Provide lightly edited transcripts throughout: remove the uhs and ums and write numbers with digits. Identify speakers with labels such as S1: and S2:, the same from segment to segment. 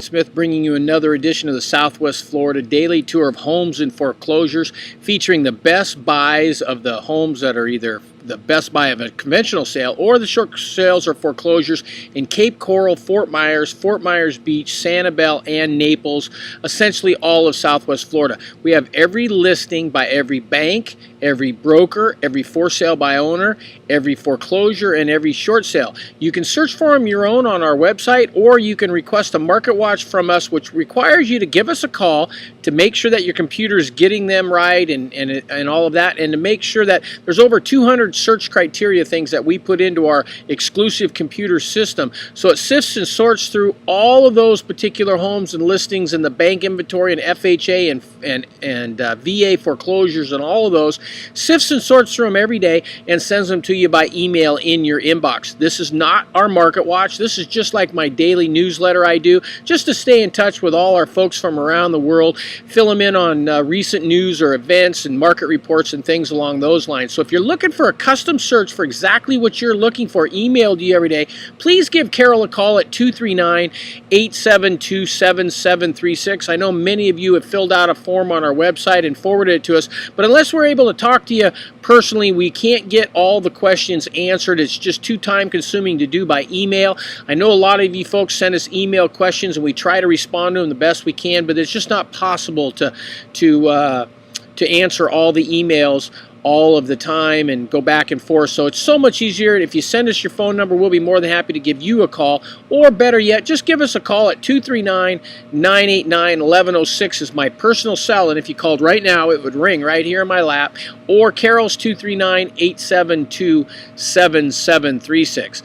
S1: Smith, bringing you another edition of the Southwest Florida Daily Tour of Homes and Foreclosures, featuring the best buys of the homes that are either the best buy of a conventional sale or the short sales or foreclosures in Cape Coral, Fort Myers Beach, Sanibel, and Naples, essentially all of Southwest Florida. We have every listing by every bank, every broker, every for sale by owner, every foreclosure, and every short sale. You can search for them your own on our website, or you can request a market watch from us, which requires you to give us a call to make sure that your computer is getting them right and all of that, and to make sure that there's over 200 search criteria things that we put into our exclusive computer system. So it sifts and sorts through all of those particular homes and listings in the bank inventory and FHA and VA foreclosures and all of those, sifts and sorts through them every day and sends them to you by email in your inbox. This is not our market watch. This is just like my daily newsletter I do, just to stay in touch with all our folks from around the world, fill them in on recent news or events and market reports and things along those lines. So if you're looking for a custom search for exactly what you're looking for emailed to you every day, please give Carol a call at 239-872-7736. I know many of you have filled out a form on our website and forwarded it to us, but unless we're able to talk to you personally, we can't get all the questions answered. It's just too time consuming to do by email. I know a lot of you folks send us email questions and we try to respond to them the best we can, but it's just not possible to answer all the emails all of the time and go back and forth. So it's so much easier if you send us your phone number. We'll be more than happy to give you a call, or better yet, just give us a call at 239-989-1106 is my personal cell, and if you called right now it would ring right here in my lap, or Carol's 239-872-7736.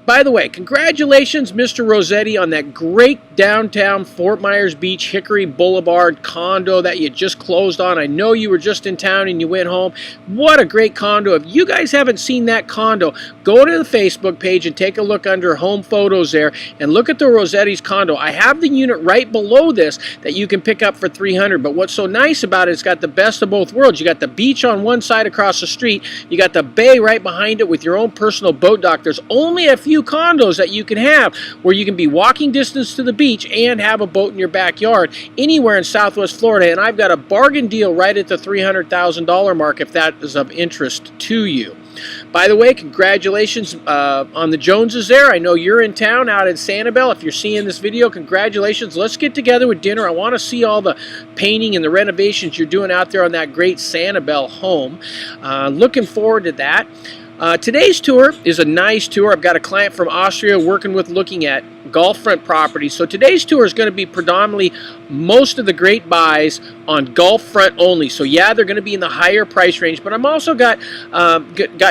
S1: By the way, congratulations, Mr. Rossetti, on that great downtown Fort Myers Beach Hickory Boulevard condo that you just closed on. I know you were just in town and you went home. What a great condo. If you guys haven't seen that condo, go to the Facebook page and take a look under home photos there and look at the Rossetti's condo. I have the unit right below this that you can pick up for $300, but what's so nice about it, it's got the best of both worlds. You got the beach on one side across the street, you got the bay right behind it with your own personal boat dock. There's only a few condos that you can have where you can be walking distance to the beach and have a boat in your backyard anywhere in Southwest Florida, and I've got a bargain deal right at the $300,000 mark if that is of interest to you. By the way, congratulations on the Joneses there. I know you're in town out in Sanibel. If you're seeing this video, congratulations. Let's get together with dinner. I want to see all the painting and the renovations you're doing out there on that great Sanibel home. Looking forward to that. Today's tour is a nice tour. I've got a client from Austria looking at Gulf front properties. So today's tour is going to be predominantly most of the great buys on Gulf front only. So yeah, they're going to be in the higher price range, but I'm also got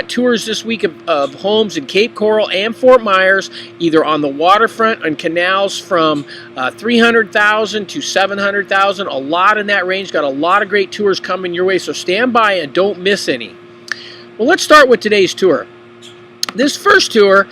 S1: tours this week of homes in Cape Coral and Fort Myers, either on the waterfront and canals from $300,000 to $700,000. A lot in that range. Got a lot of great tours coming your way, so stand by and don't miss any. Well, let's start with today's tour. This first tour,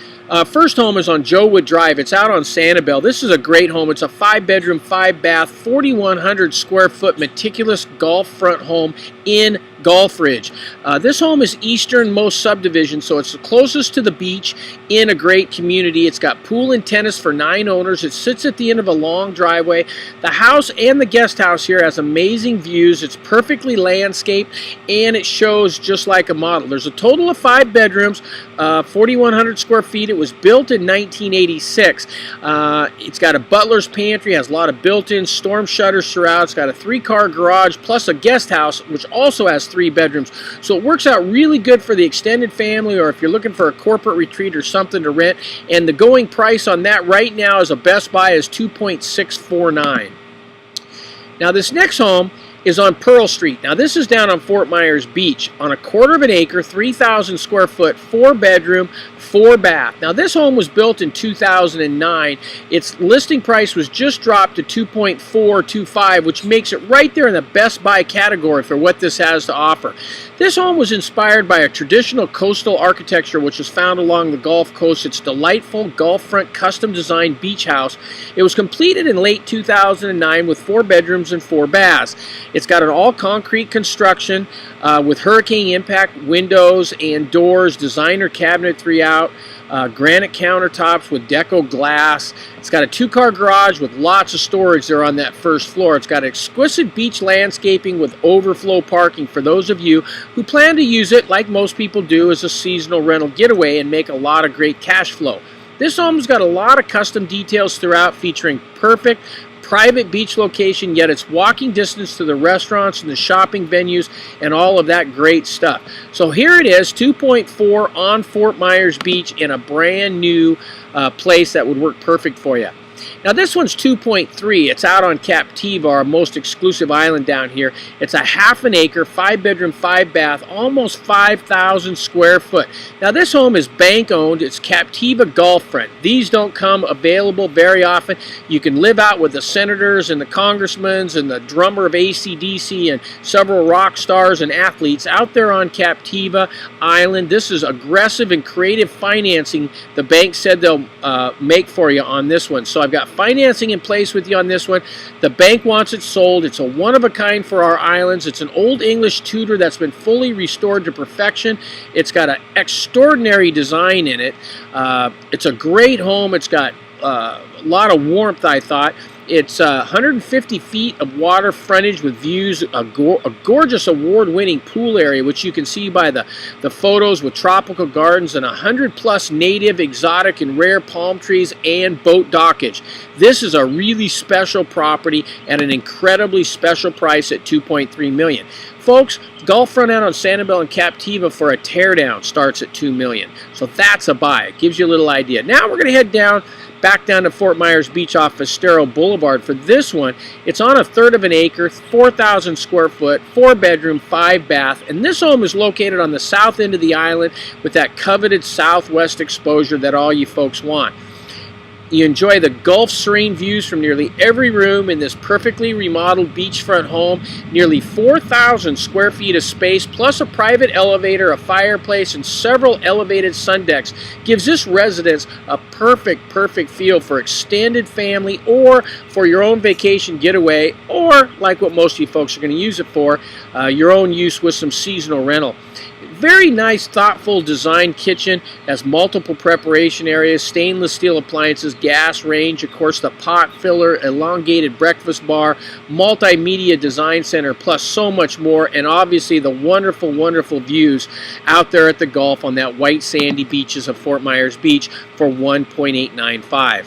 S1: first home is on Joewood Drive. It's out on Sanibel. This is a great home. It's a 5-bedroom, 5-bath, 4,100 square foot meticulous Gulf front home in Gulf Ridge. This home is easternmost subdivision, so it's the closest to the beach in a great community. It's got pool and tennis for 9 owners. It sits at the end of a long driveway. The house and the guest house here has amazing views. It's perfectly landscaped, and it shows just like a model. There's a total of 5 bedrooms, 4,100 square feet. It was built in 1986. It's got a butler's pantry, has a lot of built-in storm shutters throughout. It's got a 3-car garage plus a guest house, which also has 3 bedrooms. So it works out really good for the extended family, or if you're looking for a corporate retreat or something to rent. And the going price on that right now as a best buy is $2.649. Now this next home is on Pearl Street. Now this is down on Fort Myers Beach on a 1/4 acre, 3,000 square foot, 4-bedroom, 4-bath. Now this home was built in 2009. Its listing price was just dropped to $2.425, which makes it right there in the best buy category for what this has to offer. This home was inspired by a traditional coastal architecture which is found along the Gulf Coast. It's delightful Gulf front custom designed beach house. It was completed in late 2009 with 4 bedrooms and 4 baths. It's got an all concrete construction with hurricane impact windows and doors, designer cabinet 3 throughout, granite countertops with deco glass. It's got a 2-car garage with lots of storage there on that first floor. It's got exquisite beach landscaping with overflow parking for those of you who plan to use it, like most people do, as a seasonal rental getaway and make a lot of great cash flow. This home's got a lot of custom details throughout, featuring perfect private beach location, yet it's walking distance to the restaurants and the shopping venues and all of that great stuff. So here it is, 2.4 on Fort Myers Beach in a brand new place that would work perfect for you. Now this one's 2.3. It's out on Captiva, our most exclusive island down here. It's a half an acre, 5-bedroom, 5-bath, almost 5,000 square foot. Now this home is bank owned. It's Captiva Golf Front. These don't come available very often. You can live out with the senators and the congressmen and the drummer of AC/DC and several rock stars and athletes out there on Captiva Island. This is aggressive and creative financing the bank said they'll make for you on this one. So I've got financing in place with you on this one. The bank wants it sold. It's a one-of-a-kind for our islands. It's an old English Tudor that's been fully restored to perfection. It's got an extraordinary design in it. It's a great home. It's got a lot of warmth, I thought. It's 150 feet of water frontage with views, a gorgeous award-winning pool area, which you can see by the photos, with tropical gardens and 100+ native, exotic, and rare palm trees and boat dockage. This is a really special property at an incredibly special price at $2.3 million. Folks, Golf Front out on Sanibel and Captiva for a teardown starts at $2 million. So that's a buy. It gives you a little idea. Now we're going to head back down to Fort Myers Beach off Estero Boulevard. For this one, it's on a 1/3 of an acre, 4,000 square foot, 4-bedroom, 5-bath, and this home is located on the south end of the island with that coveted southwest exposure that all you folks want. You enjoy the Gulf serene views from nearly every room in this perfectly remodeled beachfront home. Nearly 4,000 square feet of space, plus a private elevator, a fireplace, and several elevated sun decks gives this residence a perfect feel for extended family or for your own vacation getaway, or like what most of you folks are going to use it for, your own use with some seasonal rental. Very nice, thoughtful design kitchen. Has multiple preparation areas, stainless steel appliances, gas range, of course the pot filler, elongated breakfast bar, multimedia design center, plus so much more, and obviously the wonderful views out there at the Gulf on that white sandy beaches of Fort Myers Beach for $1.895.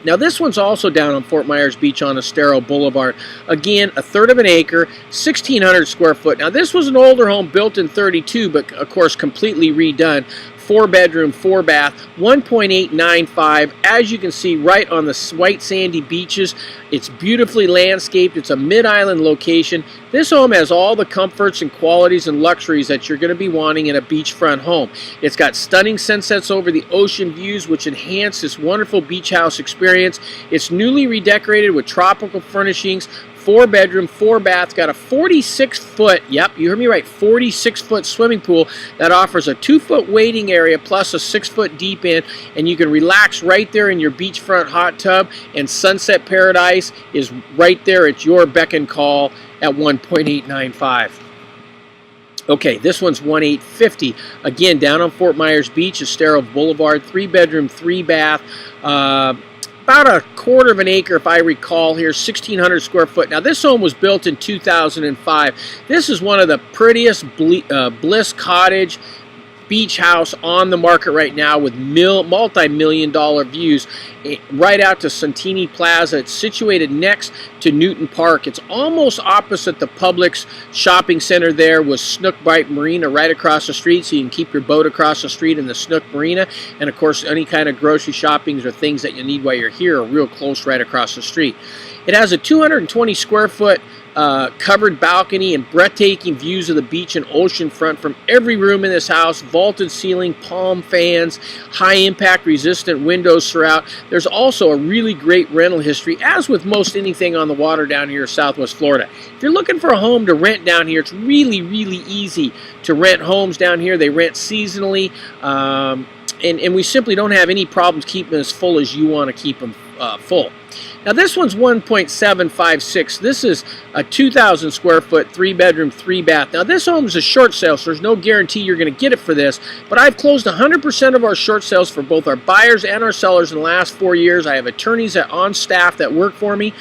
S1: Now this one's also down on Fort Myers Beach on Estero Boulevard. Again, a 1/3 of an acre, 1,600 square foot. Now this was an older home built in '32, but of course completely redone. 4-bedroom, 4-bath, $1.895. As you can see, right on the white sandy beaches. It's beautifully landscaped. It's a mid-island location. This home has all the comforts and qualities and luxuries that you're going to be wanting in a beachfront home. It's got stunning sunsets over the ocean views, which enhance this wonderful beach house experience. It's newly redecorated with tropical furnishings. 4-bedroom, 4-bath, got a 46-foot, yep, you heard me right, 46-foot swimming pool that offers a 2-foot wading area plus a 6-foot deep end, and you can relax right there in your beachfront hot tub, and Sunset Paradise is right there at your beck and call at $1.895. Okay, this one's $1.850. Again, down on Fort Myers Beach, Estero Boulevard, 3-bedroom, 3-bath, about a 1/4 of an acre, if I recall here, 1,600 square foot. Now, this home was built in 2005. This is one of the prettiest Bliss Cottage beach house on the market right now with multi-million-dollar views right out to Santini Plaza. It's situated next to Newton Park. It's almost opposite the Publix shopping center there with Snook Bight Marina right across the street, so you can keep your boat across the street in the Snook Marina. And of course, any kind of grocery shoppings or things that you need while you're here are real close right across the street. It has a 220 square foot covered balcony and breathtaking views of the beach and ocean front from every room in this house. Vaulted ceiling, palm fans, high impact resistant windows throughout. There's also a really great rental history, as with most anything on the water down here in Southwest Florida. If you're looking for a home to rent down here, it's really easy to rent homes down here. They rent seasonally, and we simply don't have any problems keeping them as full as you want to keep them full. Now this one's 1.756. This is a 2,000 square foot, 3-bedroom, 3-bath. Now this home is a short sale, so there's no guarantee you're going to get it for this, but I've closed 100% of our short sales for both our buyers and our sellers in the last 4 years. I have attorneys on staff that work for me.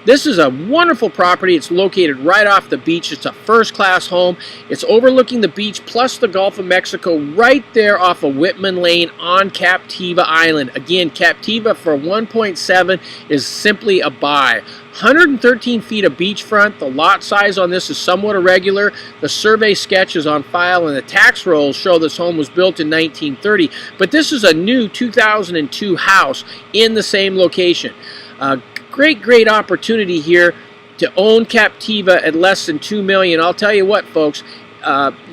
S1: This is a wonderful property. It's located right off the beach. It's a first-class home. It's overlooking the beach plus the Gulf of Mexico right there off of Whitman Lane on Captiva Island. Again, Captiva for 1.7 is simply a buy. 113 feet of beachfront. The lot size on this is somewhat irregular. The survey sketch is on file, and the tax rolls show this home was built in 1930. But this is a new 2002 house in the same location. Great opportunity here to own Captiva at less than $2 million. I'll tell you what, folks,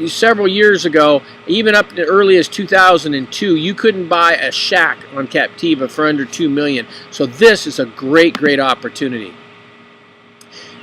S1: several years ago, even up to early as 2002, you couldn't buy a shack on Captiva for under $2 million. So this is a great opportunity.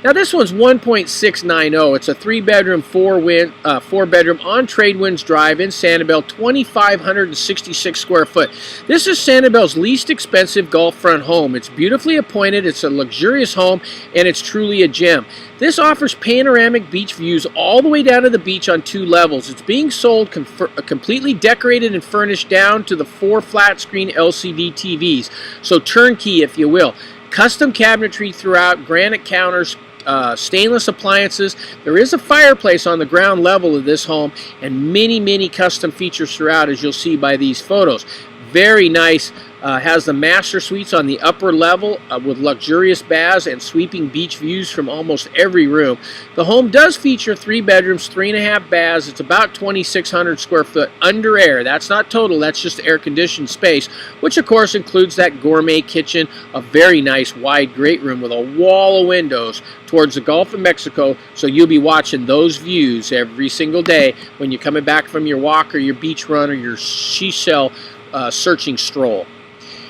S1: Now this one's 1.690. It's a 3-bedroom, 4-bedroom on Tradewinds Drive in Sanibel, 2,566 square foot. This is Sanibel's least expensive Gulf front home. It's beautifully appointed, it's a luxurious home, and it's truly a gem. This offers panoramic beach views all the way down to the beach on 2 levels. It's being sold completely decorated and furnished down to the 4 flat screen LCD TVs. So turnkey, if you will. Custom cabinetry throughout, granite counters, stainless appliances. There is a fireplace on the ground level of this home, and many custom features throughout, as you'll see by these photos. Very nice. Has the master suites on the upper level with luxurious baths and sweeping beach views from almost every room. The home does feature 3 bedrooms, 3.5 baths. It's about 2,600 square foot under air. That's not total, that's just air-conditioned space, which of course includes that gourmet kitchen, a very nice wide great room with a wall of windows towards the Gulf of Mexico, so you'll be watching those views every single day when you're coming back from your walk or your beach run or your seashell searching stroll.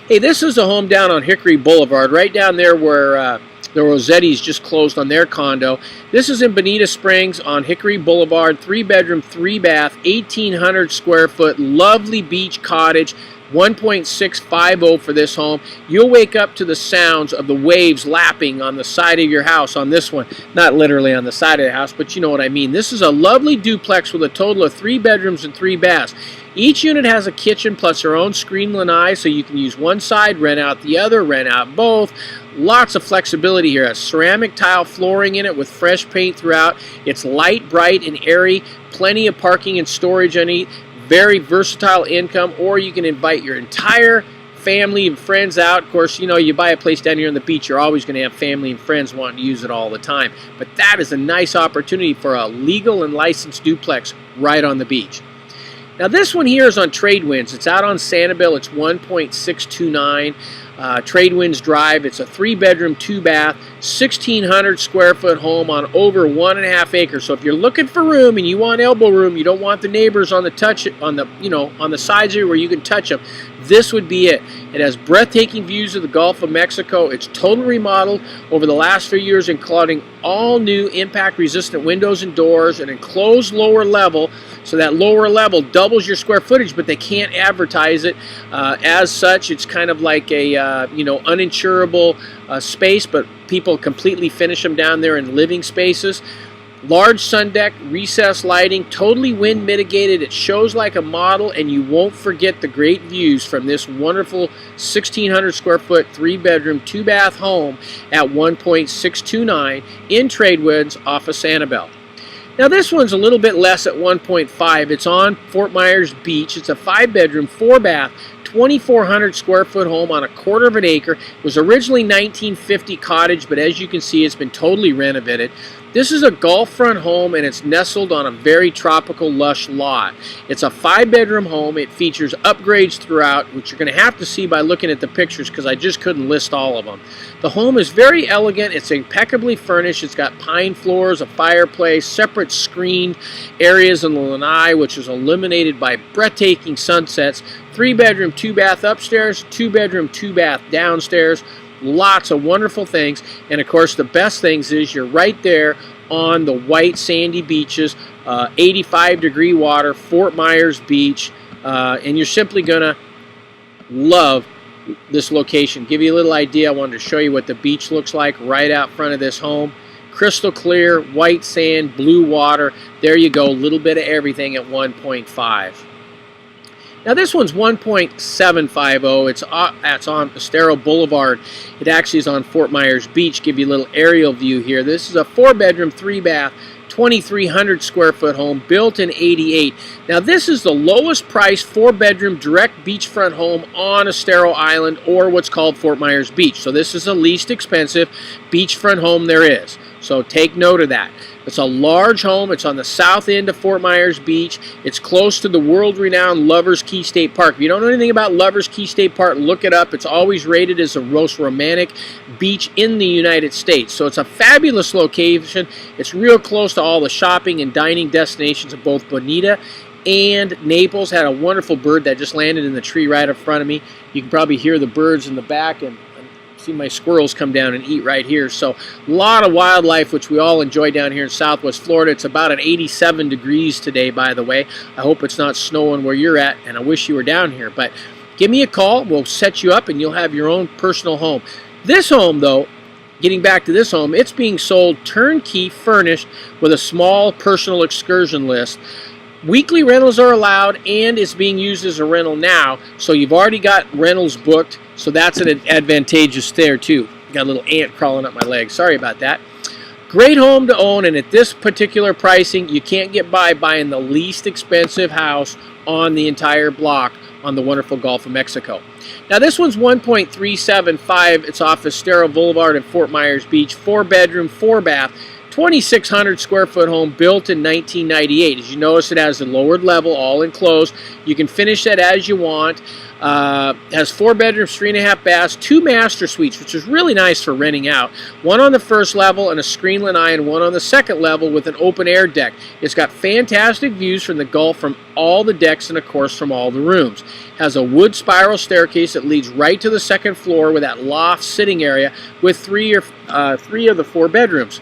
S1: Hey, this is a home down on Hickory Boulevard, right down there where the Rossettis just closed on their condo. This is in Bonita Springs on Hickory Boulevard, 3-bedroom, 3-bath, 1,800 square foot, lovely beach cottage. 1.650 for this home. You'll wake up to the sounds of the waves lapping on the side of your house on this one. Not literally on the side of the house, but you know what I mean. This is a lovely duplex with a total of 3 bedrooms and 3 baths. Each unit has a kitchen plus their own screen lanai, so you can use one side, rent out the other, rent out both. Lots of flexibility here. A ceramic tile flooring in it with fresh paint throughout. It's light, bright, and airy. Plenty of parking and storage on it. Very versatile income, or you can invite your entire family and friends out. Of course, you know, you buy a place down here on the beach, you're always going to have family and friends wanting to use it all the time. But that is a nice opportunity for a legal and licensed duplex right on the beach. Now this one here is on Tradewinds. It's out on Sanibel. It's 1.629. Tradewinds Drive. It's a 3-bedroom, 2-bath, 1,600 square foot home on over 1.5 acres. So if you're looking for room and you want elbow room, you don't want the neighbors on the on the sides here where you can touch them, this would be it. It has breathtaking views of the Gulf of Mexico. It's totally remodeled over the last few years, including all new impact-resistant windows and doors, an enclosed lower level. So that lower level doubles your square footage, but they can't advertise it as such. It's kind of like a uninsurable space, but people completely finish them down there in living spaces. Large sun deck, recessed lighting, totally wind mitigated. It shows like a model, and you won't forget the great views from this wonderful 1,600 square foot, 3-bedroom, 2-bath home at 1.629 in Tradewinds off of Sanibel. Now this one's a little bit less at 1.5. It's on Fort Myers Beach. It's a 5-bedroom, 4-bath, 2,400 square foot home on 1/4 of an acre. It was originally 1950 cottage, but as you can see, it's been totally renovated. This is a Gulf front home, and it's nestled on a very tropical, lush lot. It's a 5-bedroom home. It features upgrades throughout, which you're going to have to see by looking at the pictures because I just couldn't list all of them. The home is very elegant. It's impeccably furnished. It's got pine floors, a fireplace, separate screened areas in the lanai, which is illuminated by breathtaking sunsets. 3-bedroom, 2-bath upstairs, 2-bedroom, 2-bath downstairs. Lots of wonderful things, and of course the best things is you're right there on the white sandy beaches, 85-degree water, Fort Myers Beach, and you're simply gonna love this location. Give you a little idea. I wanted to show you what the beach looks like right out front of this home. Crystal clear, white sand, blue water. There you go, a little bit of everything at 1.5. Now this one's 1.750. It's on Estero Boulevard. It actually is on Fort Myers Beach. Give you a little aerial view here. This is a 4-bedroom, 3-bath, 2,300 square foot home built in '88. Now this is the lowest priced 4-bedroom direct beachfront home on Estero Island, or what's called Fort Myers Beach. So this is the least expensive beachfront home there is. So take note of that. It's a large home. It's on the south end of Fort Myers Beach. It's close to the world-renowned Lovers Key State Park. If you don't know anything about Lovers Key State Park, look it up. It's always rated as the most romantic beach in the United States. So it's a fabulous location. It's real close to all the shopping and dining destinations of both Bonita and Naples. Had a wonderful bird that just landed in the tree right in front of me. You can probably hear the birds in the back and see my squirrels come down and eat right here. So a lot of wildlife, which we all enjoy down here in Southwest Florida. It's about an 87 degrees today, by the way. I hope it's not snowing where you're at, and I wish you were down here. But give me a call. We'll set you up, and you'll have your own personal home. This home, though, getting back to this home, it's being sold turnkey, furnished, with a small personal excursion list. Weekly rentals are allowed, and it's being used as a rental now, so you've already got rentals booked, so that's an advantageous there too. Got a little ant crawling up my leg. Sorry about that. Great home to own, and at this particular pricing, you can't get by buying the least expensive house on the entire block on the wonderful Gulf of Mexico. Now this one's 1.375. It's off Estero Boulevard in Fort Myers Beach. 4-bedroom, 4-bath. 2,600 square foot home built in 1998. As you notice, it has a lowered level, all enclosed. You can finish that as you want. Has 4 bedrooms, 3.5 baths, 2 master suites, which is really nice for renting out. One on the first level and a screen lanai, and one on the second level with an open air deck. It's got fantastic views from the Gulf from all the decks and, of course, from all the rooms. Has a wood spiral staircase that leads right to the second floor with that loft sitting area with three of the 4 bedrooms.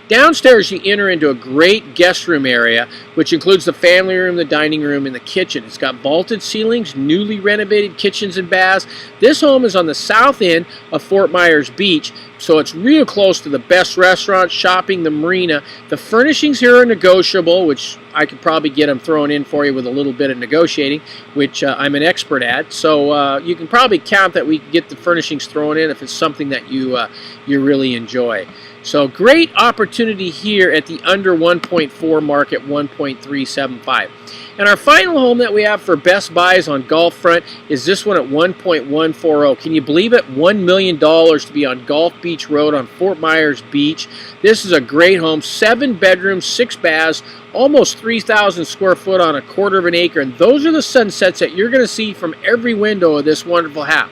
S1: Downstairs, you enter into a great guest room area, which includes the family room, the dining room, and the kitchen. It's got vaulted ceilings, newly renovated kitchens and baths. This home is on the south end of Fort Myers Beach, so it's real close to the best restaurants, shopping, the marina. The furnishings here are negotiable, which I could probably get them thrown in for you with a little bit of negotiating, which I'm an expert at. So you can probably count that we can get the furnishings thrown in if it's something that you really enjoy. So great opportunity here at the under 1.4 mark at 1.375. And our final home that we have for best buys on Gulf Front is this one at 1.140. Can you believe it? $1 million to be on Gulf Beach Road on Fort Myers Beach. This is a great home, 7 bedrooms, 6 baths, almost 3,000 square foot on a 1/4 of an acre. And those are the sunsets that you're going to see from every window of this wonderful house.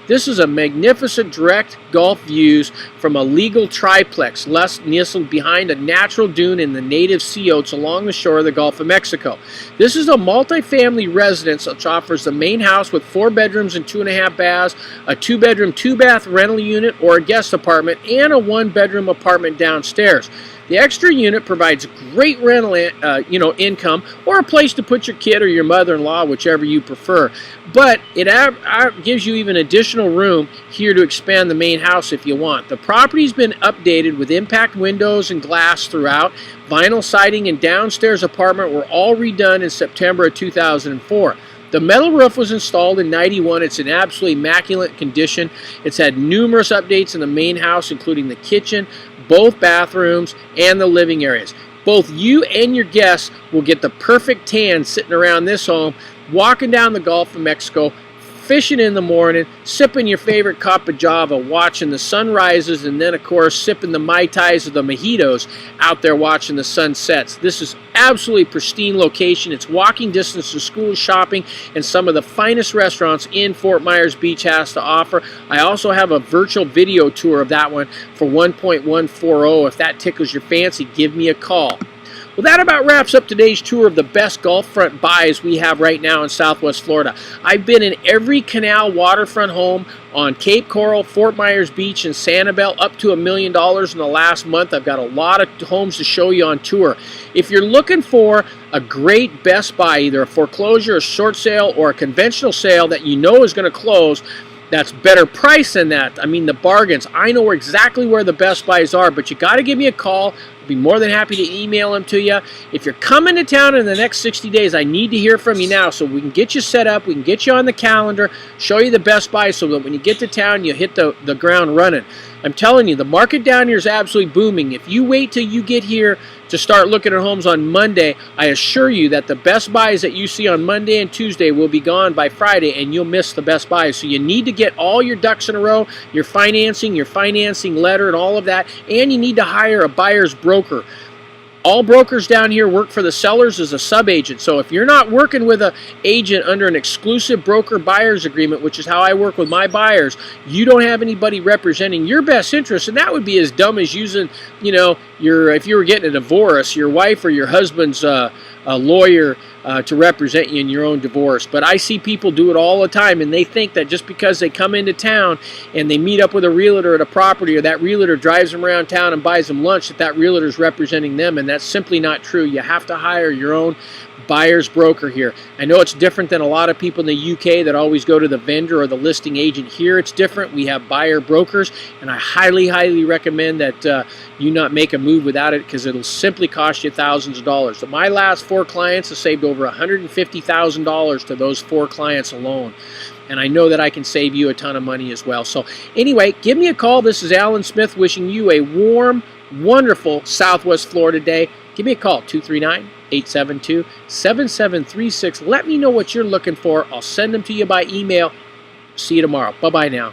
S1: This is a magnificent direct Gulf views from a legal triplex nestled behind a natural dune in the native sea oats along the shore of the Gulf of Mexico. This is a multifamily residence which offers the main house with 4 bedrooms and 2.5 baths, a 2-bedroom, 2-bath rental unit or a guest apartment, and a 1-bedroom apartment downstairs. The extra unit provides great rental income, or a place to put your kid or your mother-in-law, whichever you prefer. But it gives you even additional room here to expand the main house if you want. The property's been updated with impact windows and glass throughout. Vinyl siding and downstairs apartment were all redone in September of 2004. The metal roof was installed in '91. It's in absolutely immaculate condition. It's had numerous updates in the main house, including the kitchen, both bathrooms, and the living areas. Both you and your guests will get the perfect tan sitting around this home, walking down the Gulf of Mexico, fishing in the morning, sipping your favorite cup of Java, watching the sunrises, and then, of course, sipping the Mai Tais or the mojitos out there watching the sunsets. This is absolutely pristine location. It's walking distance to school, shopping, and some of the finest restaurants in Fort Myers Beach has to offer. I also have a virtual video tour of that one for 1.140. If that tickles your fancy, give me a call. Well, that about wraps up today's tour of the best Gulf Front buys we have right now in Southwest Florida. I've been in every canal waterfront home on Cape Coral, Fort Myers Beach, and Sanibel, up to $1 million in the last month. I've got a lot of homes to show you on tour. If you're looking for a great best buy, either a foreclosure, a short sale, or a conventional sale that you know is going to close, that's better price than that. I mean, the bargains. I know exactly where the best buys are, but you got to give me a call. I'll be more than happy to email them to you. If you're coming to town in the next 60 days, I need to hear from you now so we can get you set up, we can get you on the calendar, show you the best buy so that when you get to town, you hit the ground running. I'm telling you, the market down here is absolutely booming. If you wait till you get here to start looking at homes on Monday, I assure you that the best buys that you see on Monday and Tuesday will be gone by Friday, and you'll miss the best buys. So you need to get all your ducks in a row, your financing letter, and all of that, and you need to hire a buyer's broker. All brokers down here work for the sellers as a sub-agent. So if you're not working with an agent under an exclusive broker-buyers agreement, which is how I work with my buyers, you don't have anybody representing your best interest. And that would be as dumb as using, if you were getting a divorce, your wife or your husband's a lawyer to represent you in your own divorce. But I see people do it all the time, and they think that just because they come into town and they meet up with a realtor at a property, or that realtor drives them around town and buys them lunch, that realtor is representing them, and that's simply not true. You have to hire your own buyer's broker here. I know it's different than a lot of people in the UK that always go to the vendor or the listing agent. Here it's different. We have buyer brokers, and I highly, highly recommend that you not make a move without it, because it'll simply cost you thousands of dollars. So my last 4 clients have saved over $150,000 to those 4 clients alone. And I know that I can save you a ton of money as well. So anyway, give me a call. This is Alan Smith wishing you a warm, wonderful Southwest Florida day. Give me a call, 239-872-7736. Let me know what you're looking for. I'll send them to you by email. See you tomorrow. Bye-bye now.